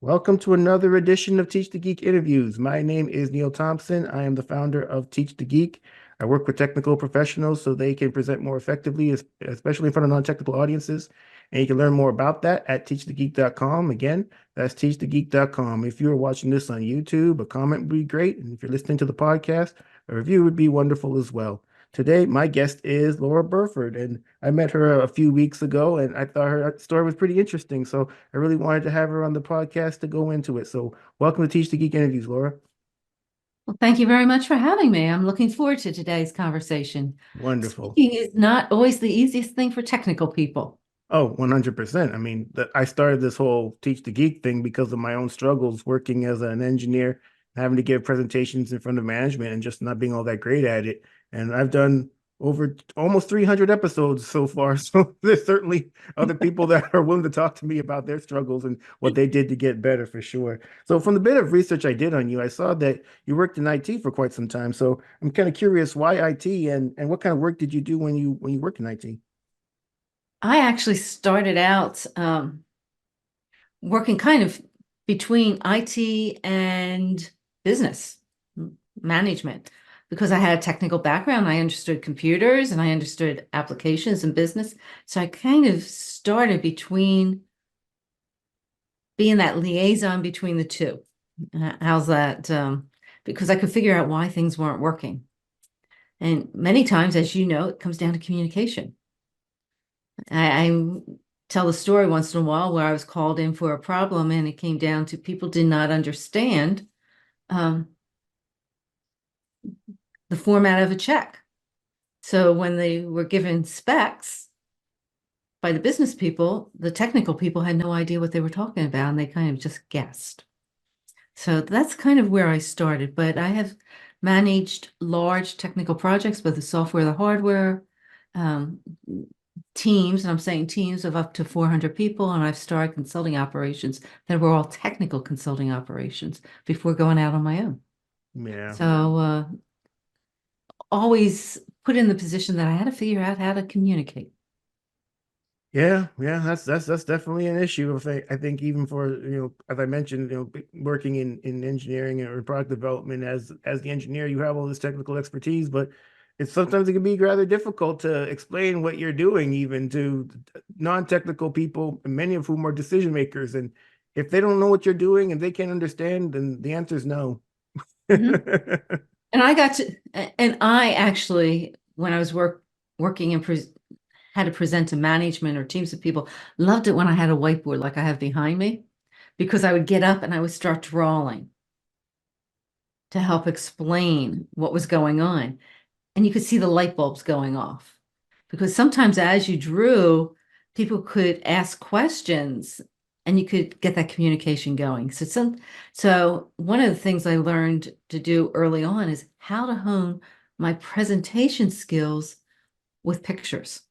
Welcome to another edition of Teach the Geek interviews. My name is Neil Thompson. I am the founder of Teach the Geek. I work with technical professionals so they can present more effectively, especially in front of non-technical audiences. And you can learn more about that at teachthegeek.com. Again, that's teachthegeek.com. If you're watching this on YouTube, a comment would be great. And if you're listening to the podcast, a review would be wonderful as well. Today, my guest is Laura Burford, and I met her a few weeks ago, and I thought her story was pretty interesting. So I really wanted to have her on the podcast to go into it. So welcome to Teach the Geek interviews, Laura. Well, thank you very much for having me. I'm looking forward to today's conversation. Wonderful. Speaking is not always the easiest thing for technical people. Oh, 100%. I mean, I started this whole Teach the Geek thing because of my own struggles working as an engineer, having to give presentations in front of management and just not being all that great at it. And I've done over almost 300 episodes so far. So there's certainly other people that are willing to talk to me about their struggles and what they did to get better for sure. So from the bit of research I did on you, I saw that you worked in IT for quite some time. So I'm kind of curious why IT and what kind of work did you do when you worked in IT? I actually started out working kind of between IT and business management because I had a technical background. I understood computers and I understood applications and business. So I kind of started between being that liaison between the two. How's that? Because I could figure out why things weren't working. And many times, as you know, it comes down to communication. I tell the story once in a while where I was called in for a problem and it came down to people did not understand um, the format of a check. So when they were given specs by the business people, the technical people had no idea what they were talking about and they kind of just guessed. So that's kind of where I started, but I have managed large technical projects, both the software, the hardware, um, teams, and I'm saying teams of up to 400 people, and I've started consulting operations that were all technical consulting operations before going out on my own. Yeah. So always put in the position that I had to figure out how to communicate. Yeah, that's definitely an issue. I think even for, as I mentioned, working in engineering or product development as the engineer, you have all this technical expertise, but it's sometimes it can be rather difficult to explain what you're doing even to non-technical people, many of whom are decision makers. And if they don't know what you're doing and they can't understand, then the answer is no. Mhm. And I actually, when I was working and had to present to management or teams of people, loved it when I had a whiteboard like I have behind me, because I would get up and I would start drawing to help explain what was going on. And you could see the light bulbs going off. Because sometimes as you drew, people could ask questions and you could get that communication going. So one of the things I learned to do early on is how to hone my presentation skills with pictures.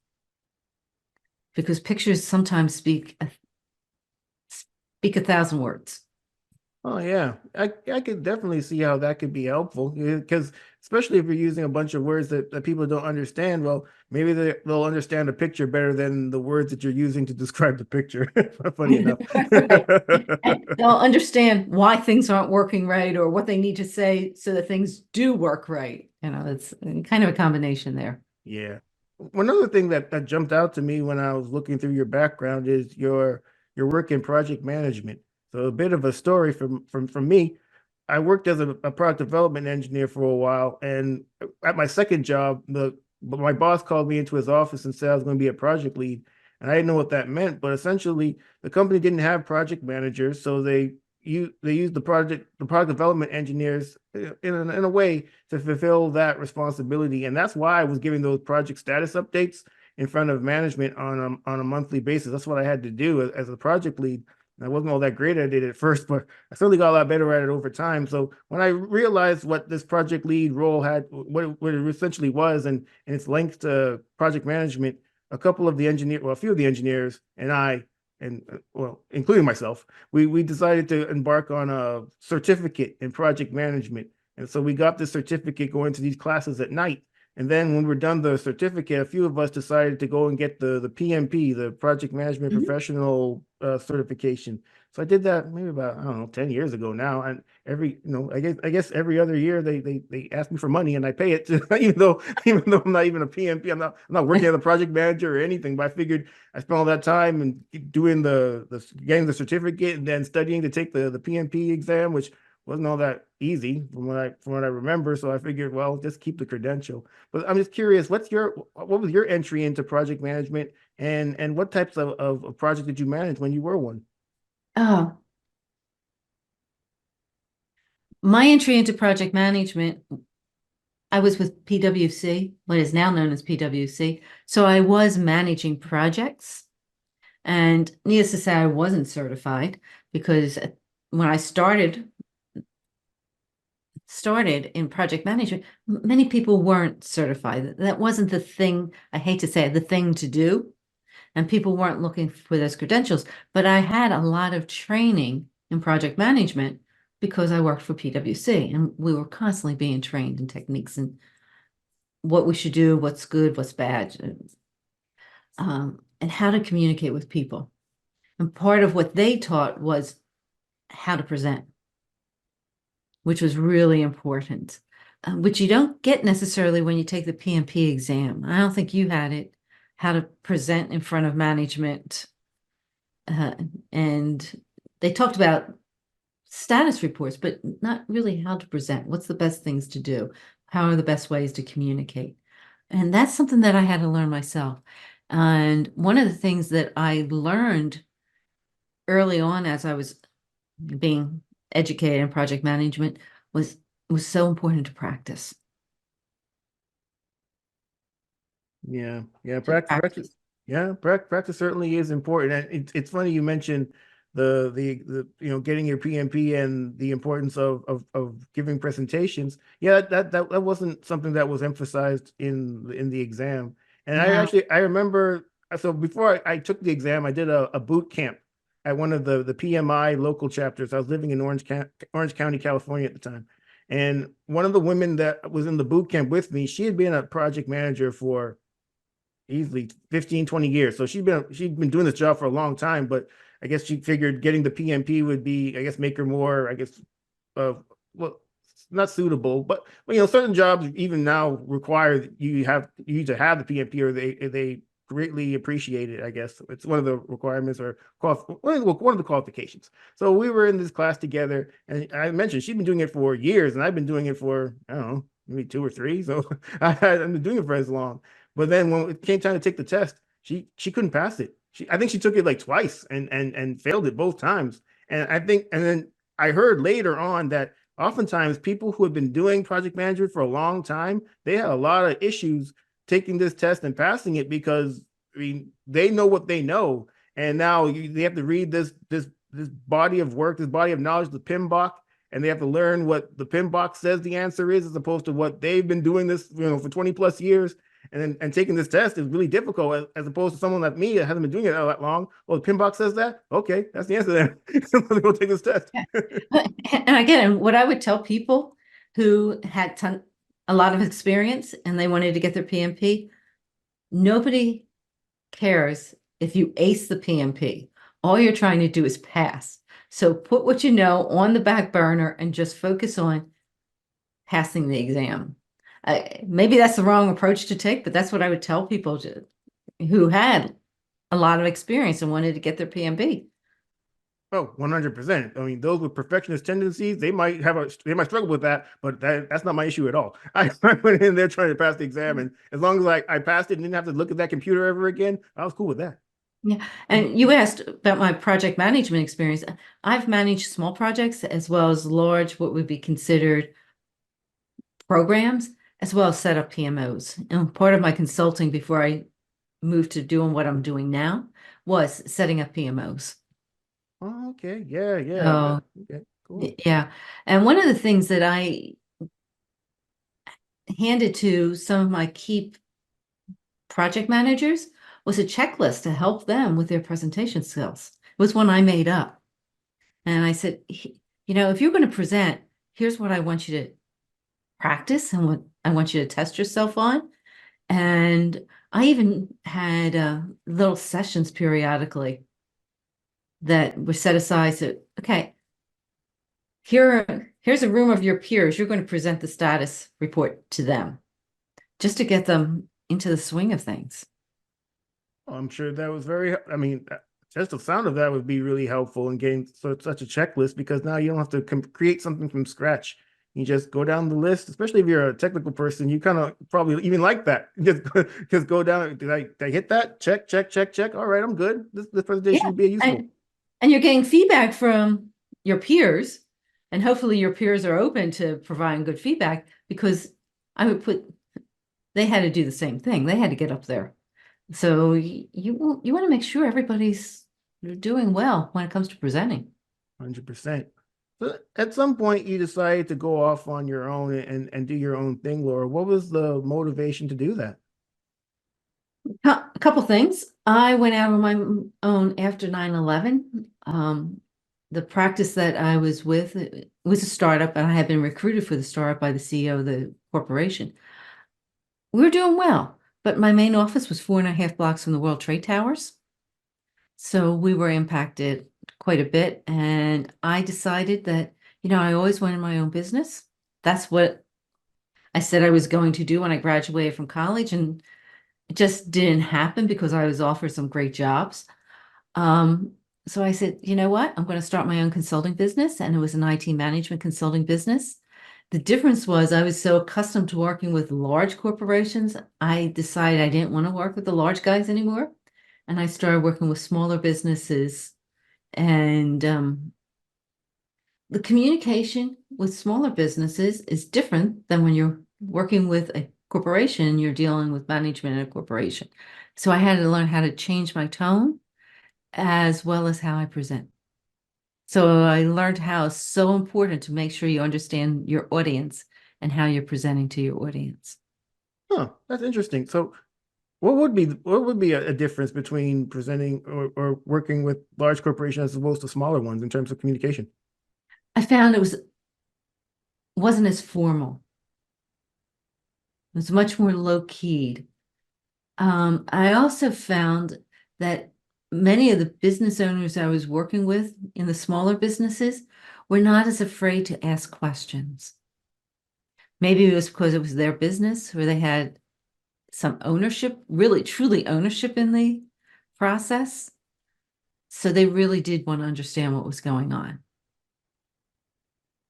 Because pictures sometimes speak a thousand words. Oh yeah, I could definitely see how that could be helpful because especially if you're using a bunch of words that people don't understand, well, maybe they'll understand a picture better than the words that you're using to describe the picture. Funny enough. Right. And they'll understand why things aren't working right or what they need to say so that things do work right. It's kind of a combination there. Yeah. One other thing that jumped out to me when I was looking through your background is your work in project management. So a bit of a story from me. I worked as a product development engineer for a while, and at my second job, my boss called me into his office and said I was going to be a project lead, and I didn't know what that meant. But essentially, the company didn't have project managers, so they used the product development engineers in a way to fulfill that responsibility, and that's why I was giving those project status updates in front of management on a monthly basis. That's what I had to do as a project lead. I wasn't all that great at it at first, but I certainly got a lot better at it over time. So when I realized what this project lead role had, what it essentially was, and its linked to project management, a few of the engineers and I, and well, including myself, we decided to embark on a certificate in project management. And so we got this certificate going to these classes at night And then when we're done the certificate, a few of us decided to go and get the PMP, the Project Management Mhm. Professional certification. So I did that maybe about, I don't know, 10 years ago now. And I guess every other year they ask me for money and I pay it to, even though I'm not even a PMP, I'm not working as a project manager or anything, but I figured I spent all that time and doing the getting the certificate and then studying to take the PMP exam, which wasn't all that easy from what I remember. So I figured, well, just keep the credential. But I'm just curious, what was your entry into project management, and what types of project did you manage when you were one? Oh, my entry into project management, I was with PwC, what is now known as PwC. So I was managing projects. And needless to say, I wasn't certified because when I started in project management, many people weren't certified. That wasn't the thing, I hate to say it, the thing to do. And people weren't looking for those credentials. But I had a lot of training in project management because I worked for PwC and we were constantly being trained in techniques and what we should do, what's good, what's bad, and how to communicate with people. And part of what they taught was how to present, which was really important, which you don't get necessarily when you take the PMP exam. I don't think you had it, how to present in front of management. Uh, and they talked about status reports, but not really how to present. What's the best things to do? How are the best ways to communicate? And that's something that I had to learn myself. And one of the things that I learned early on as I was being educated in project management was was so important to practice. Yeah, yeah, To practice. practice. Yeah, practice certainly is important. And it's funny you mentioned the getting your PMP and the importance of giving presentations. Yeah, that wasn't something that was emphasized in the exam. And No. I remember, so before I took the exam, I did a boot camp at one of the PMI local chapters. I was living in Orange County, California at the time. And one of the women that was in the boot camp with me, she had been a project manager for easily 15, 20 years. So she'd been doing this job for a long time, but I guess she figured getting the PMP would be, I guess, make her more, I guess, well, not suitable, but certain jobs even now require you to have the PMP, or they greatly appreciate it. I guess it's one of the requirements, or one of the qualifications. So we were in this class together, and I mentioned she'd been doing it for years, and I've been doing it for, I don't know, maybe two or three. So I've been doing it for as long. But then when it came time to take the test, she couldn't pass it. I think she took it like twice and failed it both times. And then I heard later on that oftentimes people who have been doing project management for a long time, they have a lot of issues taking this test and passing it, because I mean they know what they know, and now they have to read this body of work, this body of knowledge, the PMBOK, and they have to learn what the PMBOK says the answer is, as opposed to what they've been doing this for 20 plus years. And taking this test is really difficult, as opposed to someone like me that hasn't been doing it all that long. Well, the PMBOK says that. Okay, that's the answer then. Go take this test. Yeah. And again, what I would tell people who had a lot of experience and they wanted to get their PMP, nobody cares if you ace the PMP. All you're trying to do is pass. So put what you know on the back burner and just focus on passing the exam. Maybe that's the wrong approach to take, but that's what I would tell people who had a lot of experience and wanted to get their PMP. Oh, 100%. I mean, those with perfectionist tendencies, they might struggle with that, but that's not my issue at all. I went in there trying to pass the exam, and as long as I passed it and didn't have to look at that computer ever again, I was cool with that. Yeah. And you asked about my project management experience. I've managed small projects as well as large, what would be considered programs, as well as set up PMOs. And part of my consulting before I moved to doing what I'm doing now was setting up PMOs. Oh, okay. Yeah, yeah. So, Okay, cool. yeah. And one of the things that I handed to some of my key project managers was a checklist to help them with their presentation skills. It was one I made up. And I said, if you're going to present, here's what I want you to practice and what I want you to test yourself on. And I even had little sessions periodically that were set aside. So, okay, here's a room of your peers. You're going to present the status report to them just to get them into the swing of things. I'm sure that was very, I mean, just the sound of that would be really helpful in getting such a checklist, because now you don't have to create something from scratch. You just go down the list, especially if you're a technical person, you kind of probably even like that. Just go down. Did I hit that? Check, check, check, check. All right, I'm good. This presentation Yeah. would be useful. And you're getting feedback from your peers, and hopefully your peers are open to providing good feedback, because I would put, they had to do the same thing. They had to get up there. So you want to make sure everybody's doing well when it comes to presenting. 100%. So at some point, you decided to go off on your own and do your own thing, Laura. What was the motivation to do that? A couple things. I went out on my own after 9/11. The practice that I was with, it was a startup, and I had been recruited for the startup by the CEO of the corporation. We were doing well, but my main office was 4.5 blocks from the World Trade Towers. So we were impacted quite a bit. And I decided that, I always wanted my own business. That's what I said I was going to do when I graduated from college. And it just didn't happen because I was offered some great jobs. Um, so I said, you know what? I'm going to start my own consulting business. And it was an IT management consulting business. The difference was I was so accustomed to working with large corporations, I decided I didn't want to work with the large guys anymore. And I started working with smaller businesses. And the communication with smaller businesses is different than when you're working with a corporation, you're dealing with management in a corporation. So I had to learn how to change my tone as well as how I present. So I learned how it's so important to make sure you understand your audience and how you're presenting to your audience. Huh, that's interesting. So what would be a difference between presenting or working with large corporations as opposed to smaller ones in terms of communication? I found it wasn't as formal. It was much more low-keyed. I also found that many of the business owners I was working with in the smaller businesses were not as afraid to ask questions. Maybe it was because it was their business, or they had some ownership, really truly ownership in the process. So they really did want to understand what was going on.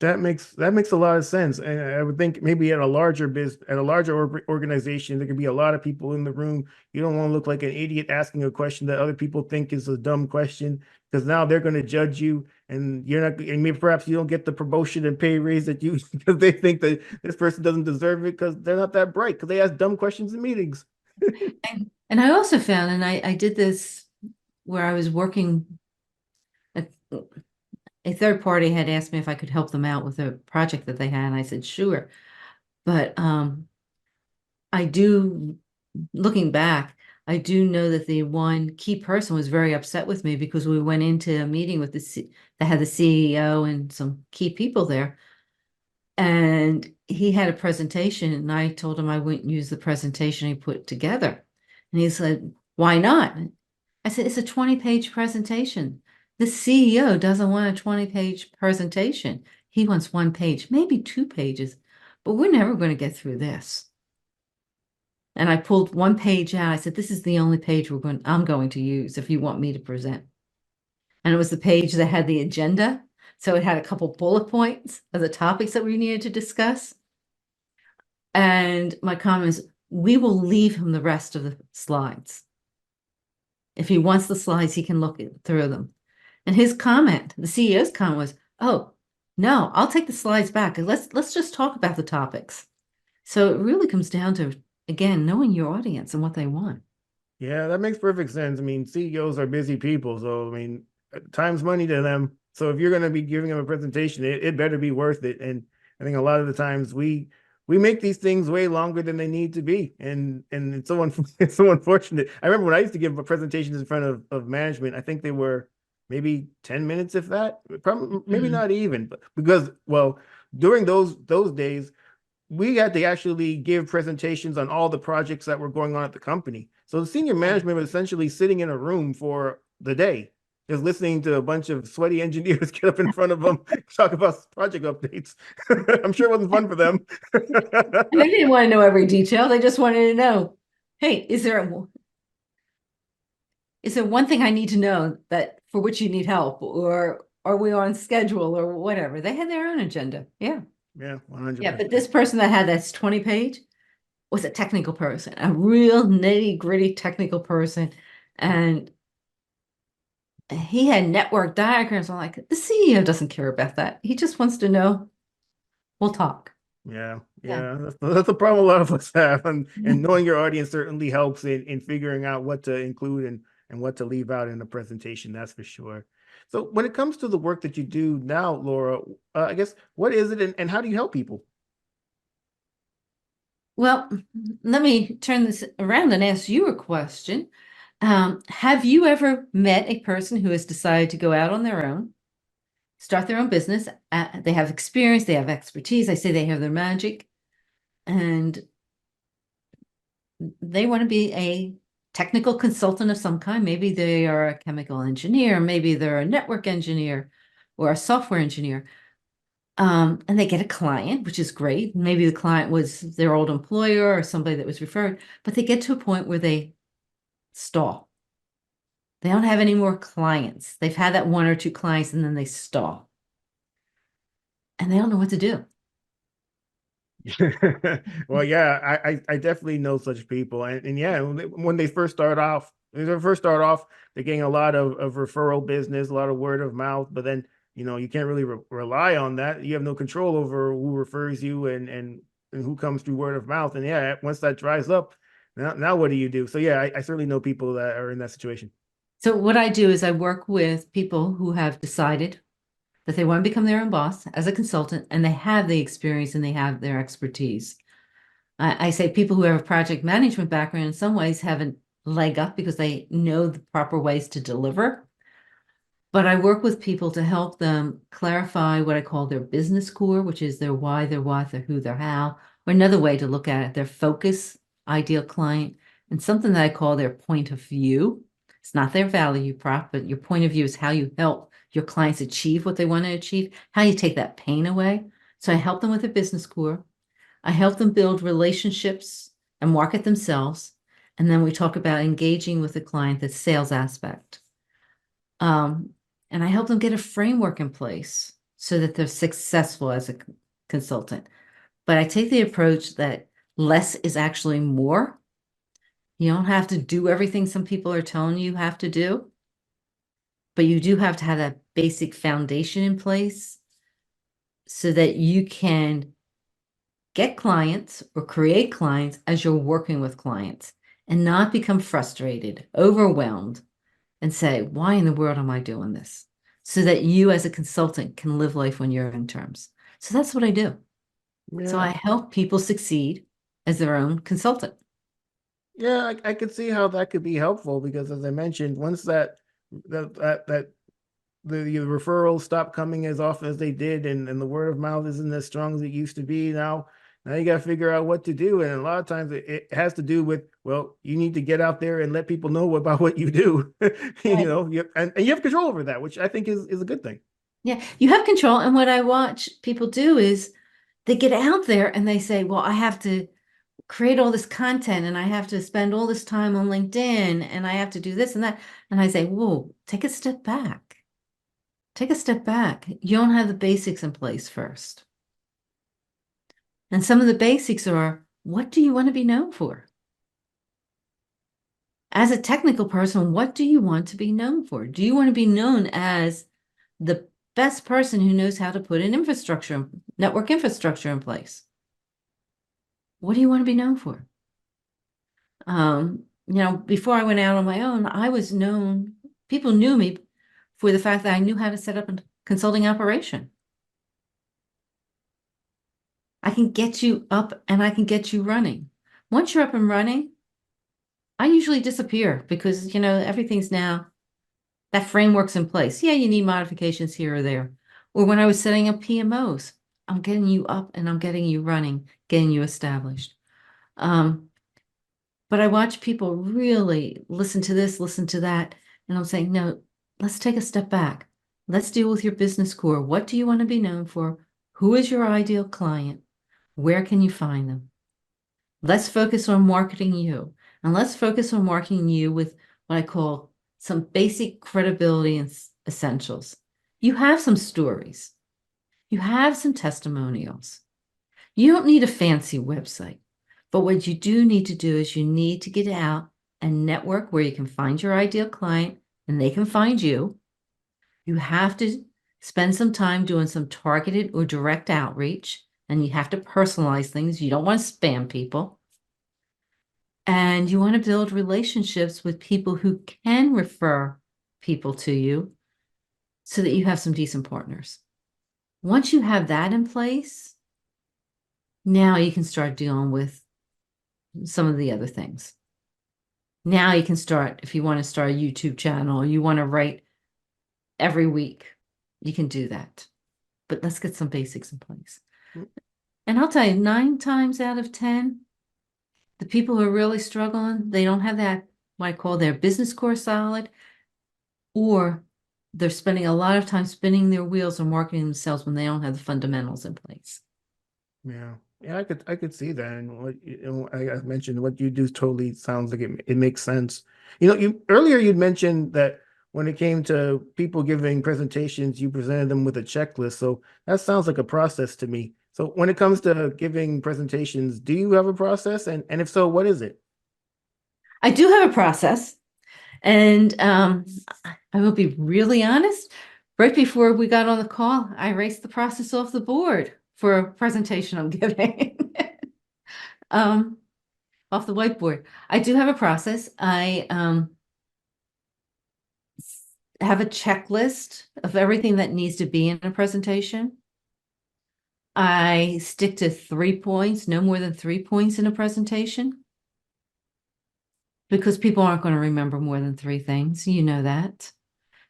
That makes a lot of sense. And I would think maybe at a larger organization, there could be a lot of people in the room. You don't want to look like an idiot asking a question that other people think is a dumb question, because now they're going to judge you, and you're not, and maybe perhaps you don't get the promotion and pay raise that you because they think that this person doesn't deserve it because they're not that bright because they ask dumb questions in meetings. And I also found, and I did this where I was working, a third party had asked me if I could help them out with a project that they had, and I said, sure. But I do, looking back, I do know that the one key person was very upset with me because we went into a meeting with that had the CEO and some key people there. And he had a presentation, and I told him I wouldn't use the presentation he put together. And he said, why not? I said, it's a 20-page presentation. The CEO doesn't want a 20-page presentation. He wants 1 page, maybe 2 pages, but we're never going to get through this. And I pulled 1 page out. I said, this is the only page I'm going to use if you want me to present. And it was the page that had the agenda. So it had a couple bullet points of the topics that we needed to discuss. And my comment is, we will leave him the rest of the slides. If he wants the slides, he can look through them. And his comment, the CEO's comment was, oh, no, I'll take the slides back. Let's just talk about the topics. So it really comes down to, again, knowing your audience and what they want. Yeah, that makes perfect sense. I mean, CEOs are busy people, so I mean, time's money to them. So if you're going to be giving them a presentation, it better be worth it. And I think a lot of the times we make these things way longer than they need to be, and it's so it's so unfortunate. I remember when I used to give presentations in front of management, I think they were maybe 10 minutes, if that, probably maybe Mhm. not even, but because, well, during those days, we had to actually give presentations on all the projects that were going on at the company. So the senior management was essentially sitting in a room for the day, just listening to a bunch of sweaty engineers get up in front of them, talk about project updates. I'm sure it wasn't fun for them. And they didn't want to know every detail. They just wanted to know, hey, is there one thing I need to know that for which you need help, or are we on schedule or whatever? They had their own agenda. Yeah. Yeah, Yeah. But 100%. this person that had that 20-page was a technical person, a real nitty-gritty technical person. And he had network diagrams. I'm like, the CEO doesn't care about that. He just wants to know, we'll talk. Yeah, Yeah. yeah, that's the problem a lot of us have, and knowing your audience certainly helps in figuring out what to include and what to leave out in a presentation. That's for sure. So when it comes to the work that you do now, Laura, I guess what is it, and how do you help people? Well, let me turn this around and ask you a question. Have you ever met a person who has decided to go out on their own, start their own business? They have experience, they have expertise. I say they have their magic, and they want to be a technical consultant of some kind. Maybe they are a chemical engineer, maybe they're a network engineer or a software engineer. And they get a client, which is great. Maybe the client was their old employer or somebody that was referred, but they get to a point where they stall. They don't have any more clients. They've had that one or two clients and then they stall. And they don't know what to do. Well, yeah, I definitely know such people, and yeah, when they first start off, they're getting a lot of referral business, a lot of word of mouth, but then you can't really rely on that. You have no control over who refers you and who comes through word of mouth, and yeah, once that dries up, now what do you do? So yeah, I certainly know people that are in that situation. So what I do is I work with people who have decided that they want to become their own boss as a consultant, and they have the experience and they have their expertise. I say people who have a project management background in some ways have a leg up because they know the proper ways to deliver. But I work with people to help them clarify what I call their business core, which is their why, their what, their who, their how, or another way to look at it, their focus, ideal client, and something that I call their point of view. It's not their value prop, but your point of view is how you help your clients achieve what they want to achieve, how you take that pain away. So I help them with a business core. I help them build relationships and market themselves. And then we talk about engaging with the client, the sales aspect. Um, and I help them get a framework in place so that they're successful as a consultant. But I take the approach that less is actually more. You don't have to do everything some people are telling you have to do, but you do have to have that basic foundation in place so that you can get clients or create clients as you're working with clients and not become frustrated, overwhelmed, and say, why in the world am I doing this? So that you as a consultant can live life on your own terms. So that's what I do. So Yeah, I help people succeed as their own consultant. yeah, I could see how that could be helpful because, as I mentioned, once that the referrals stop coming as often as they did, and the word of mouth isn't as strong as it used to be now you got to figure out what to do, and a lot of times it has to do with, well, you need to get out there and let people know about what you do. Right. And you have control over that, which I think is a good thing. Yeah, you have control. And what I watch people do is they get out there and they say, well, I have to create all this content and I have to spend all this time on LinkedIn and I have to do this and that. And I say, whoa, take a step back. Take a step back. You don't have the basics in place first. And some of the basics are, what do you want to be known for? As a technical person, what do you want to be known for? Do you want to be known as the best person who knows how to put an infrastructure, network infrastructure in place? What do you want to be known for? Before I went out on my own, I was known, people knew me for the fact that I knew how to set up a consulting operation. I can get you up and I can get you running. Once you're up and running, I usually disappear because, everything's now, that framework's in place. Yeah, you need modifications here or there. Or when I was setting up PMOs, I'm getting you up and I'm getting you running, getting you established. But I watch people really listen to this, listen to that, and I'm saying, no, let's take a step back. Let's deal with your business core. What do you want to be known for? Who is your ideal client? Where can you find them? Let's focus on marketing you. And let's focus on marketing you with what I call some basic credibility and essentials. You have some stories. You have some testimonials. You don't need a fancy website, but what you do need to do is you need to get out and network where you can find your ideal client and they can find you. You have to spend some time doing some targeted or direct outreach, and you have to personalize things. You don't want to spam people. And you want to build relationships with people who can refer people to you so that you have some decent partners. Once you have that in place, now you can start dealing with some of the other things. Now you can start, if you want to start a YouTube channel, you want to write every week, you can do that. But let's get some basics in place. And I'll tell you, 9 times out of 10, the people who are really struggling, they don't have that, what I call their business core solid, or they're spending a lot of time spinning their wheels or marketing themselves when they don't have the fundamentals in place. Yeah. Yeah, I could see that. And I mentioned what you do totally sounds like it makes sense. You earlier you'd mentioned that when it came to people giving presentations, you presented them with a checklist. So that sounds like a process to me. So when it comes to giving presentations, do you have a process? And if so, what is it? I do have a process. And I will be really honest, right before we got on the call, I erased the process off the board for a presentation I'm giving. Off the whiteboard. I do have a process. I have a checklist of everything that needs to be in a presentation. I stick to 3 points, no more than 3 points in a presentation, because people aren't going to remember more than 3 things. You know that.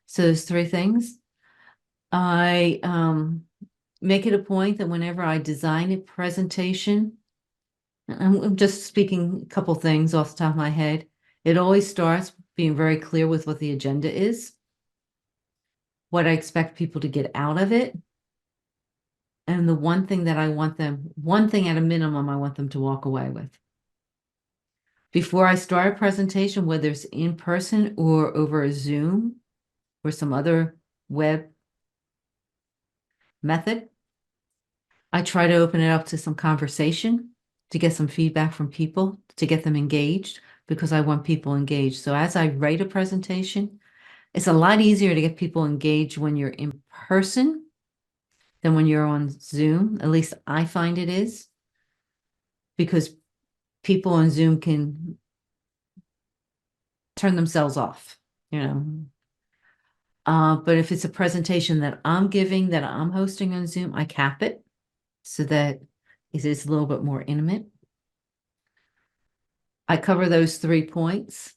So those 3 things. I make it a point that whenever I design a presentation, I'm just speaking a couple things off the top of my head, it always starts being very clear with what the agenda is, what I expect people to get out of it, and the one thing that I want them, one thing at a minimum, I want them to walk away with. Before I start a presentation, whether it's in person or over a Zoom or some other web method, I try to open it up to some conversation to get some feedback from people, to get them engaged, because I want people engaged. So as I write a presentation, it's a lot easier to get people engaged when you're in person than when you're on Zoom. At least I find it is, because people on Zoom can turn themselves off, you know. But if it's a presentation that I'm giving, that I'm hosting on Zoom, I cap it so that it is a little bit more intimate. I cover those 3 points.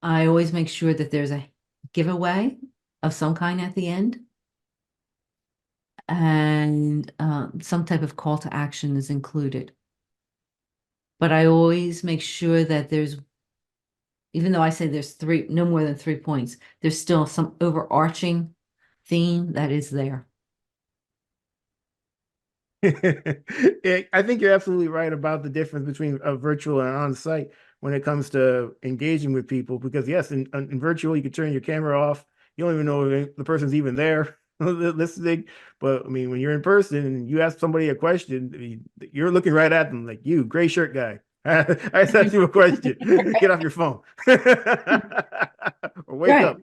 I always make sure that there's a giveaway of some kind at the end. And some type of call to action is included. But I always make sure that there's, even though I say there's no more than 3 points, there's still some overarching theme that is there. Yeah, I think you're absolutely right about the difference between a virtual and on-site when it comes to engaging with people. Because yes, in virtual, you can turn your camera off. You don't even know if the person's even there listening. But I mean, when you're in person and you ask somebody a question, I mean, you're looking right at them like, you, gray shirt guy. I just asked you a question. Get off your phone. Or wake Right. up.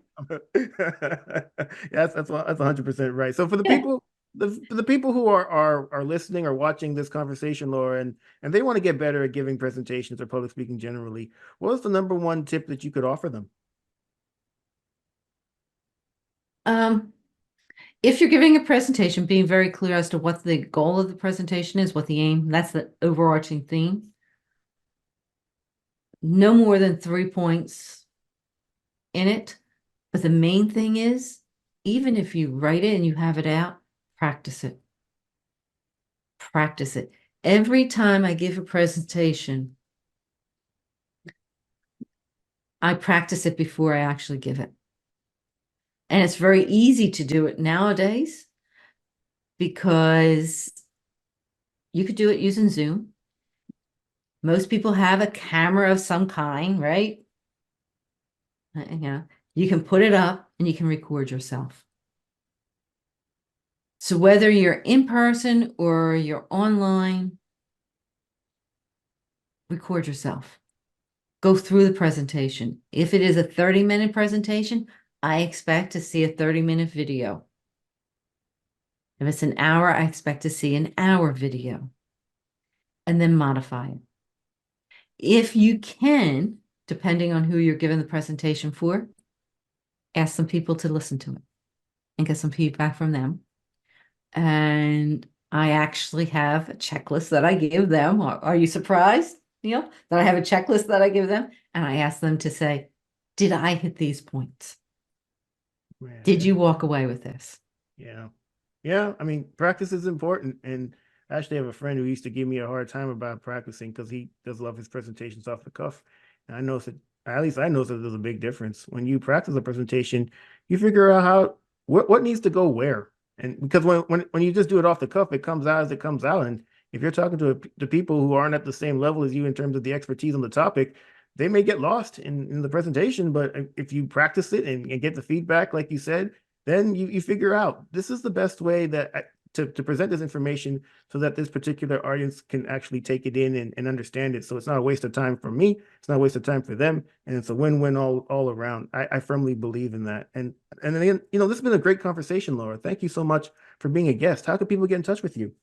Yes, that's 100% right. So for the people the people who are listening or watching this conversation, Laura, and they want to get better at giving presentations or public speaking generally, what was the number one tip that you could offer them? If you're giving a presentation, being very clear as to what the goal of the presentation is, what the aim, that's the overarching theme. No more than 3 points in it. But the main thing is, even if you write it and you have it out, practice it. practice it. Every time I give a presentation, I practice it before I actually give it. And it's very easy to do it nowadays because you could do it using Zoom. Most people have a camera of some kind, right? You can put it up and you can record yourself. So whether you're in person or you're online, record yourself. Go through the presentation. If it is a 30-minute presentation, I expect to see a 30-minute video. If it's an hour, I expect to see an hour video. And then modify it. If you can, depending on who you're giving the presentation for, ask some people to listen to it and get some feedback from them. And I actually have a checklist that I give them. Are you surprised, Neil, that I have a checklist that I give them? And I ask them to say, did I hit these points? Man. Did you walk away with this? Yeah. Yeah. I mean, practice is important. And I actually have a friend who used to give me a hard time about practicing because he does love his presentations off the cuff. And I noticed that, at least I noticed that there's a big difference. When you practice a presentation, you figure out what needs to go where. And because when you just do it off the cuff, it comes out as it comes out. And if you're talking to people who aren't at the same level as you in terms of the expertise on the topic, they may get lost in the presentation. But if you practice it and get the feedback, like you said, then you figure out this is the best way to present this information so that this particular audience can actually take it in and understand it. So it's not a waste of time for me. It's not a waste of time for them. And it's a win-win all around. I firmly believe in that. And then again, this has been a great conversation, Laura. Thank you so much for being a guest. How can people get in touch with you?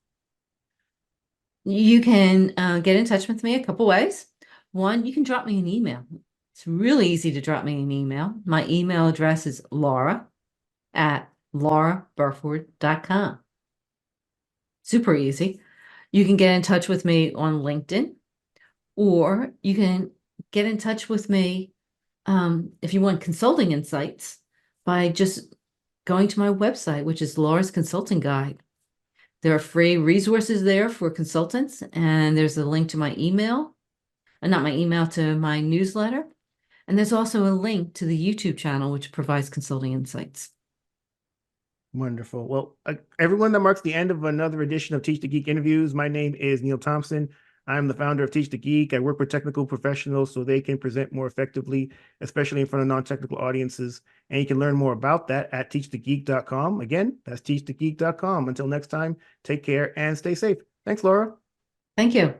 You can get in touch with me a couple ways. One, you can drop me an email. It's really easy to drop me an email. My email address is laura@lauraburford.com. Super easy. You can get in touch with me on LinkedIn, or you can get in touch with me if you want consulting insights by just going to my website, which is Laura's Consulting Guide. There are free resources there for consultants, and there's a link to my email, not my email, to my newsletter. And there's also a link to the YouTube channel, which provides consulting insights. Wonderful. Well, everyone, that marks the end of another edition of Teach the Geek interviews. My name is Neil Thompson. I'm the founder of Teach the Geek. I work with technical professionals so they can present more effectively, especially in front of non-technical audiences. And you can learn more about that at teachthegeek.com. Again, that's teachthegeek.com. Until next time, take care and stay safe. Thanks, Laura. Thank you.